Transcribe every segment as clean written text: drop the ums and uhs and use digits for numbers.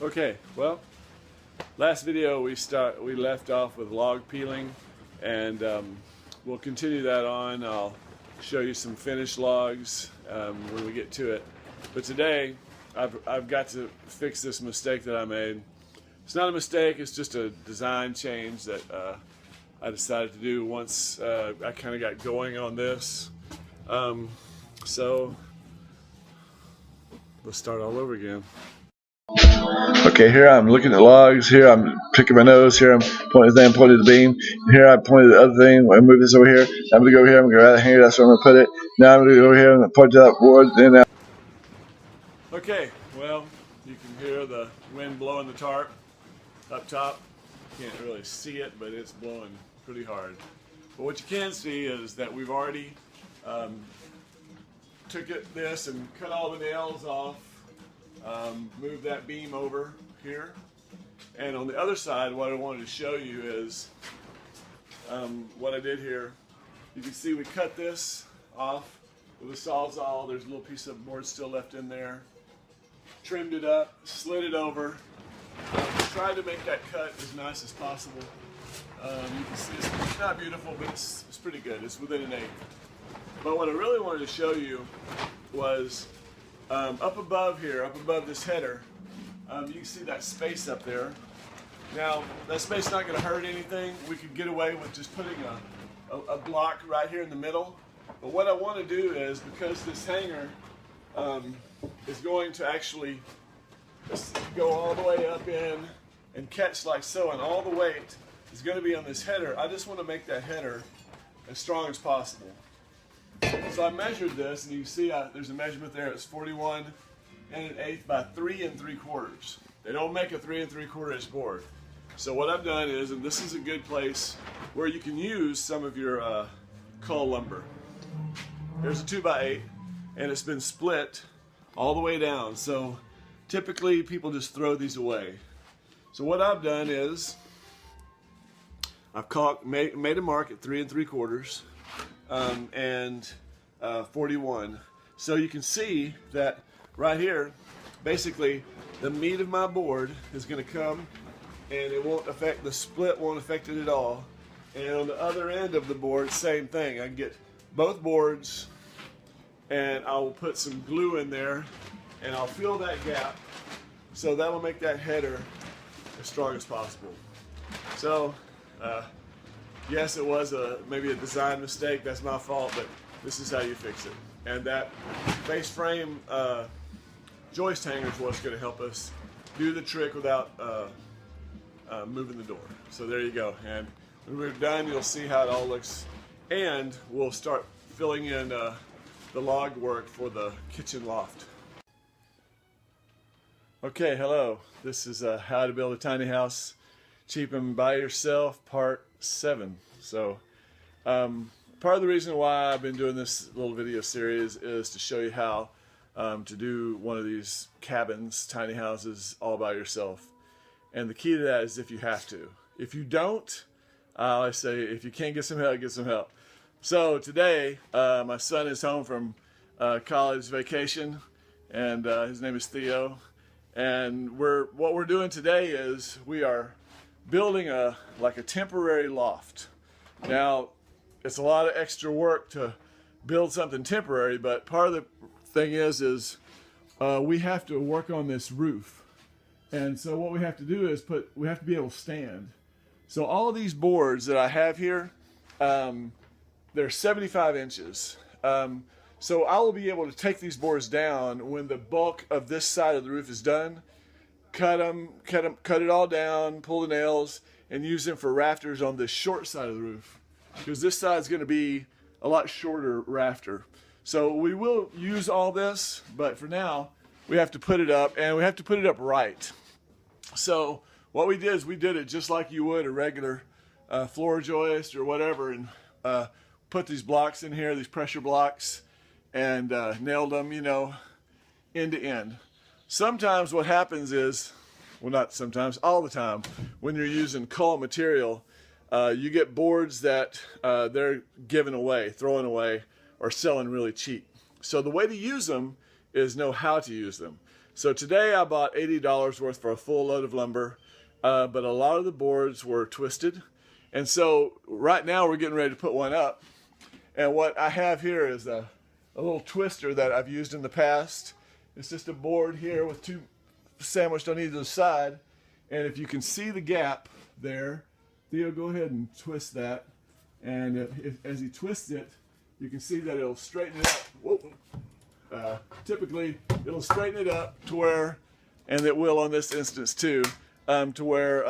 Okay, well, last video we left off with log peeling, and we'll continue that on. I'll show you some finished logs when we get to it. But today, I've got to fix this mistake that I made. It's not a mistake; it's just a design change that I decided to do once I kind of got going on this. So let's start all over again. Okay, here I'm looking at logs. Here I'm picking my nose. Here I'm pointing the thing, pointing the beam. And here I pointed the other thing. I move this over here. I'm going to go over here. I'm going to grab the hanger. That's where I'm going to put it. Now I'm going to go over here and point to that board. Then okay, well, you can hear the wind blowing the tarp up top. You can't really see it, but it's blowing pretty hard. But what you can see is that we've already took this and cut all the nails off. Move that beam over here, and on the other side what I wanted to show you is what I did here. You can see we cut this off with a sawzall. There's a little piece of board still left in there. Trimmed it up, slid it over, tried to make that cut as nice as possible. You can see it's not beautiful, but it's pretty good. It's within an eighth. But what I really wanted to show you was up above here, up above this header, you can see that space up there. Now, that space is not going to hurt anything. We could get away with just putting a block right here in the middle. But what I want to do is, because this hanger is going to actually go all the way up in and catch like so, and all the weight is going to be on this header, I just want to make that header as strong as possible. So I measured this, and you can see there's a measurement there. It's 41 1/8 by 3 3/4. They don't make a 3 3/4 inch board. So what I've done is, and this is a good place where you can use some of your cull lumber. There's a 2x8, and it's been split all the way down. So typically people just throw these away. So what I've done is I've made a mark at 3 3/4. And 41. So you can see that right here, basically the meat of my board is going to come, and it won't affect, the split won't affect it at all. And on the other end of the board, same thing. I can get both boards, and I will put some glue in there, and I'll fill that gap, so that will make that header as strong as possible. So yes, it was maybe a design mistake. That's my fault, but this is how you fix it. And that base frame joist hanger is what's going to help us do the trick without moving the door. So there you go. And when we're done, you'll see how it all looks. And we'll start filling in the log work for the kitchen loft. Okay, hello. This is How to Build a Tiny House Cheap and By Yourself, Part 7. So part of the reason why I've been doing this little video series is to show you how to do one of these cabins, tiny houses, all by yourself. And the key to that is if you have to. If you don't, I say if you can't get some help, get some help. So today my son is home from college vacation, and his name is Theo. And what we're doing today is we are building like a temporary loft. Now, it's a lot of extra work to build something temporary, but part of the thing is we have to work on this roof. And so what we have to do is we have to be able to stand. So all of these boards that I have here, they're 75 inches. So I will be able to take these boards down when the bulk of this side of the roof is done, cut it all down, pull the nails, and use them for rafters on this short side of the roof, because this side is going to be a lot shorter rafter. So we will use all this, but for now we have to put it up, and we have to put it up right. So what we did is we did it just like you would a regular floor joist or whatever, and put these blocks in here, these pressure blocks, and nailed them, you know, end to end. Sometimes what happens is, well, not sometimes, all the time, when you're using cull material, you get boards that they're giving away, throwing away, or selling really cheap. So the way to use them is know how to use them. So today I bought $80 worth for a full load of lumber, but a lot of the boards were twisted. And so right now we're getting ready to put one up. And what I have here is a little twister that I've used in the past. It's just a board here with two sandwiched on either side. And if you can see the gap there, Theo, go ahead and twist that. And as he twists it, you can see that it'll straighten it up. Whoa. Typically, it'll straighten it up to where, and it will on this instance too, to where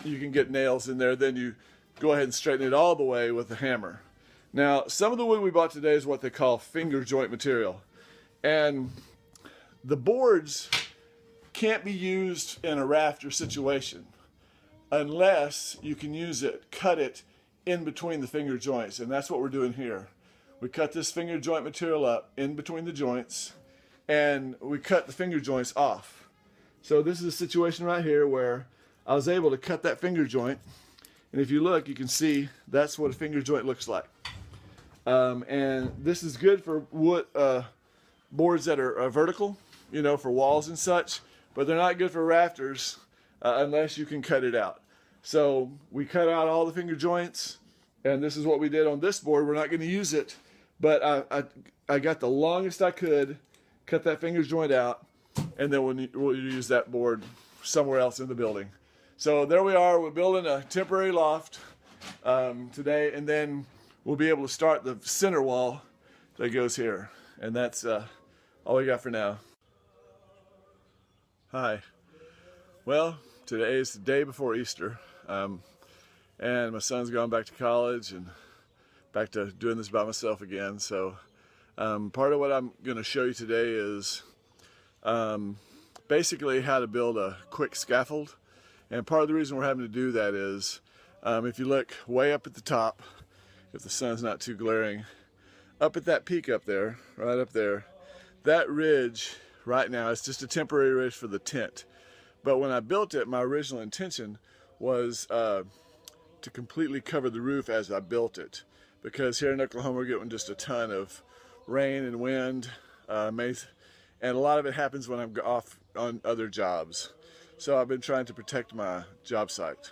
you can get nails in there. Then you go ahead and straighten it all the way with a hammer. Now, some of the wood we bought today is what they call finger joint material. And the boards can't be used in a rafter situation unless you can use it, cut it in between the finger joints. And that's what we're doing here. We cut this finger joint material up in between the joints, and we cut the finger joints off. So this is a situation right here where I was able to cut that finger joint, and if you look, you can see that's what a finger joint looks like. And this is good for wood boards that are vertical, you know, for walls and such, but they're not good for rafters unless you can cut it out. So we cut out all the finger joints, and this is what we did on this board. We're not going to use it, but I got the longest I could, cut that finger joint out, and then we'll use that board somewhere else in the building. So there we are. We're building a temporary loft today, and then we'll be able to start the center wall that goes here. And that's all we got for now. Hi. Well, today is the day before Easter, and my son's gone back to college and back to doing this by myself again. So part of what I'm going to show you today is basically how to build a quick scaffold. And part of the reason we're having to do that is if you look way up at the top, if the sun's not too glaring, up at that peak up there, right up there, that ridge right now is just a temporary ridge for the tent. But when I built it, my original intention was to completely cover the roof as I built it. Because here in Oklahoma we're getting just a ton of rain and wind, and a lot of it happens when I'm off on other jobs. So I've been trying to protect my job site.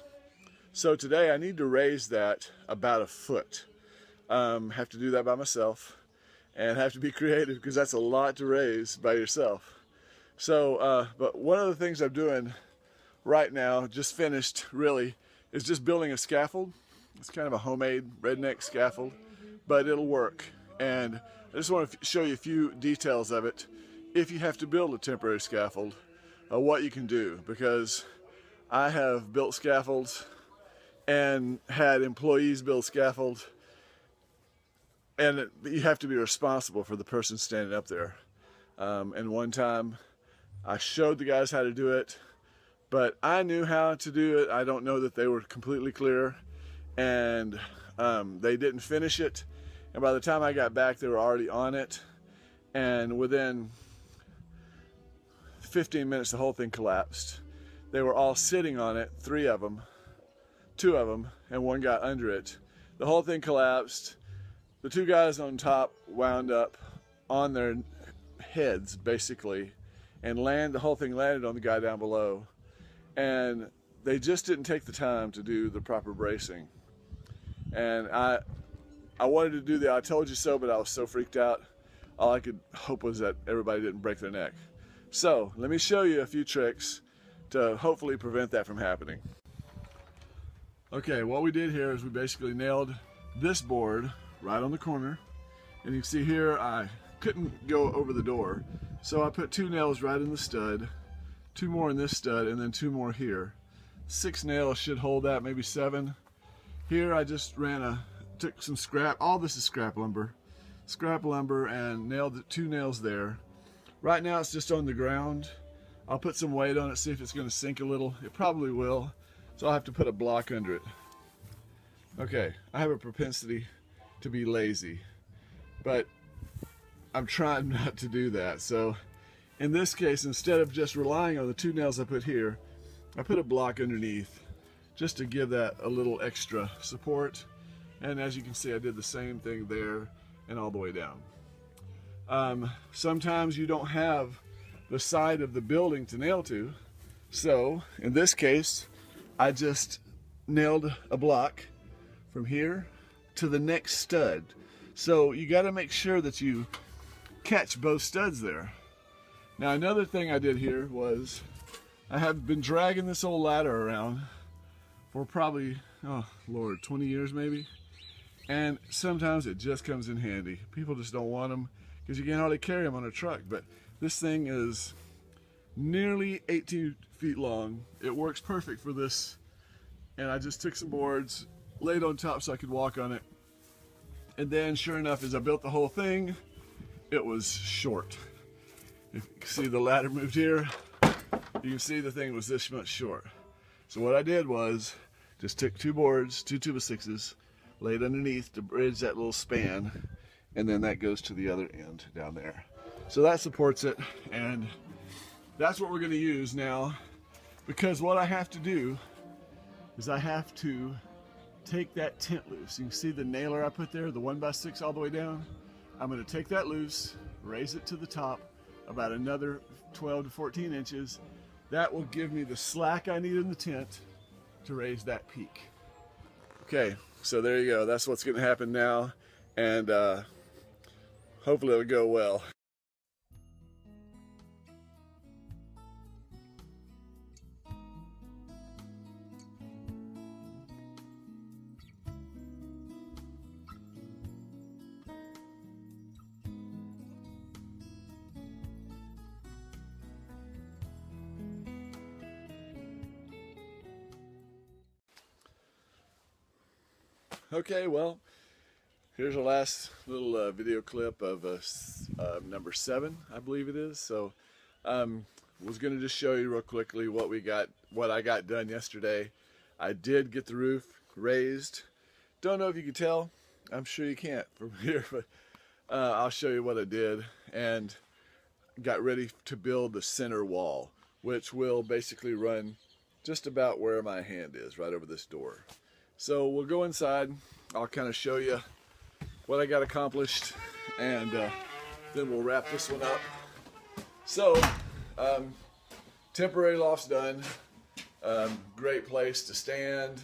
So today I need to raise that about a foot. Have to do that by myself and have to be creative because that's a lot to raise by yourself. So, but one of the things I'm doing right now, just finished really, is just building a scaffold. It's kind of a homemade redneck scaffold, but it'll work. And I just want to show you a few details of it. If you have to build a temporary scaffold, what you can do, because I have built scaffolds and had employees build scaffolds, and you have to be responsible for the person standing up there. And one time I showed the guys how to do it, but I knew how to do it. I don't know that they were completely clear, and they didn't finish it. And by the time I got back, they were already on it. And within 15 minutes, the whole thing collapsed. They were all sitting on it, 3 of them, 2 of them, and 1 got under it. The whole thing collapsed. The 2 guys on top wound up on their heads, basically, and the whole thing landed on the guy down below. And they just didn't take the time to do the proper bracing. And I wanted to do the I told you so, but I was so freaked out. All I could hope was that everybody didn't break their neck. So let me show you a few tricks to hopefully prevent that from happening. Okay, what we did here is we basically nailed this board right on the corner. And you can see here I couldn't go over the door. So I put 2 nails right in the stud, 2 more in this stud, and then 2 more here. 6 nails should hold that, maybe 7. Here I just took some scrap, all this is scrap lumber, and nailed 2 nails there. Right now it's just on the ground. I'll put some weight on it, see if it's going to sink a little. It probably will, so I'll have to put a block under it. Okay, I have a propensity to be lazy, but I'm trying not to do that. So in this case, instead of just relying on the 2 nails I put here, I put a block underneath just to give that a little extra support. And as you can see, I did the same thing there and all the way down. Sometimes you don't have the side of the building to nail to. So in this case, I just nailed a block from here to the next stud. So you got to make sure that you catch both studs there. Now another thing I did here was I have been dragging this old ladder around for probably, oh Lord, 20 years maybe. And sometimes it just comes in handy. People just don't want them because you can't hardly carry them on a truck. But this thing is nearly 18 feet long. It works perfect for this. And I just took some boards, laid on top so I could walk on it. And then sure enough, as I built the whole thing, it was short. If you can see the ladder moved here, you can see the thing was this much short. So what I did was just took two boards, two 2x6s, laid underneath to bridge that little span, and then that goes to the other end down there. So that supports it, and that's what we're going to use now, because what I have to do is I have to take that tent loose. You can see the nailer I put there, the 1x6 all the way down. I'm going to take that loose, raise it to the top about another 12 to 14 inches. That will give me the slack I need in the tent to raise that peak. Okay, so there you go. That's what's going to happen now, and hopefully it'll go well. Okay, well, here's our last little video clip of number 7, I believe it is. So, was going to just show you real quickly what I got done yesterday. I did get the roof raised. Don't know if you can tell. I'm sure you can't from here, but I'll show you what I did, and got ready to build the center wall, which will basically run just about where my hand is, right over this door. So we'll go inside, I'll kind of show you what I got accomplished, and then we'll wrap this one up. So, temporary loft's done. Great place to stand.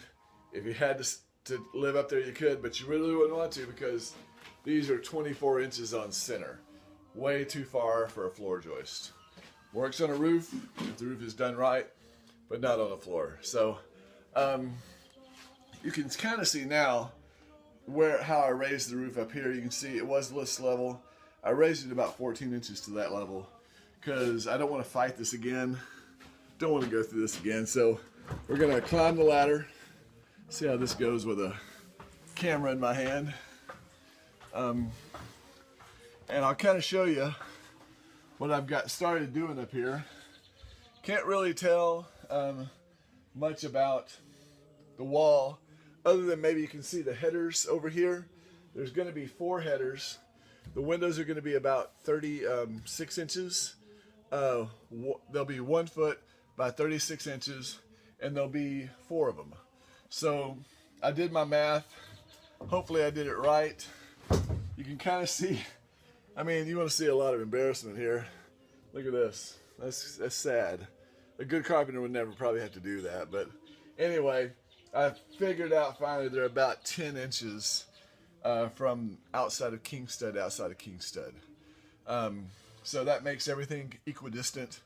If you had to live up there, you could, but you really wouldn't want to, because these are 24 inches on center. Way too far for a floor joist. Works on a roof, if the roof is done right, but not on a floor. So, you can kind of see now how I raised the roof up here. You can see it was this level. I raised it about 14 inches to that level because I don't want to fight this again. Don't want to go through this again. So we're going to climb the ladder. See how this goes with a camera in my hand. And I'll kind of show you what I've got started doing up here. Can't really tell much about the wall, other than maybe you can see the headers over here. There's going to be 4 headers. The windows are going to be about 36 inches. They'll be 1 foot by 36 inches, and there'll be 4 of them. So I did my math. Hopefully I did it right. You can kind of see, I mean, you want to see a lot of embarrassment here. Look at this. That's sad. A good carpenter would never probably have to do that, but anyway, I figured out finally they're about 10 inches from outside of king stud to outside of king stud. So that makes everything equidistant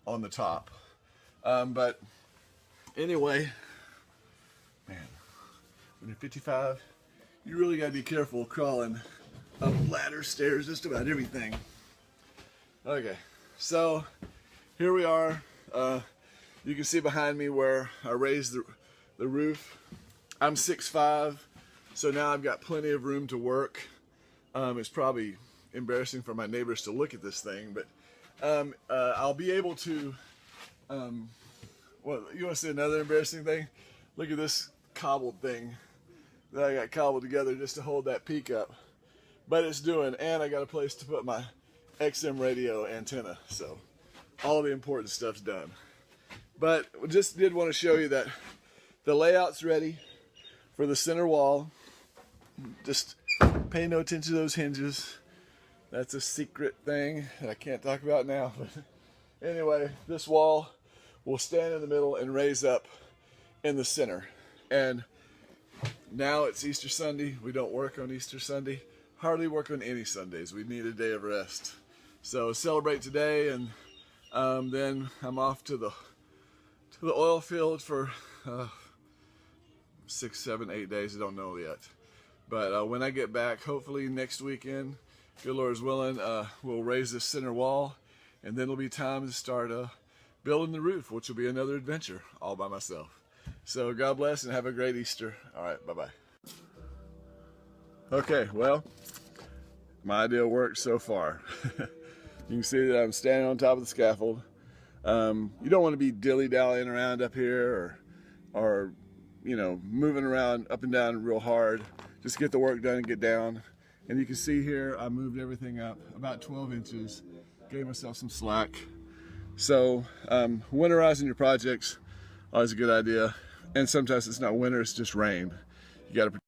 on the top. But anyway, man, when you're 55, you really got to be careful crawling up ladders, stairs, just about everything. Okay, so here we are. You can see behind me where I raised the roof. I'm 6'5", so now I've got plenty of room to work. It's probably embarrassing for my neighbors to look at this thing, but I'll be able to, well, you want to see another embarrassing thing? Look at this cobbled thing that I got cobbled together just to hold that peak up. But it's doing, and I got a place to put my XM radio antenna, so all the important stuff's done. But just did want to show you that the layout's ready for the center wall. Just pay no attention to those hinges. That's a secret thing that I can't talk about now. But Anyway, this wall will stand in the middle and raise up in the center. And now it's Easter Sunday. We don't work on Easter Sunday. Hardly work on any Sundays. We need a day of rest. So celebrate today, and then I'm off to the oil field for 6, 7, 8 days. I don't know yet. But when I get back, hopefully next weekend, good Lord's willing, we'll raise this center wall, and then it'll be time to start building the roof, which will be another adventure all by myself. So God bless and have a great Easter. All right, bye-bye. Okay, well, my idea worked so far. You can see that I'm standing on top of the scaffold. You don't want to be dilly-dallying around up here or you know, moving around up and down real hard. Just get the work done and get down. And you can see here, I moved everything up about 12 inches, gave myself some slack. So winterizing your projects, always a good idea. And sometimes it's not winter, it's just rain. You gotta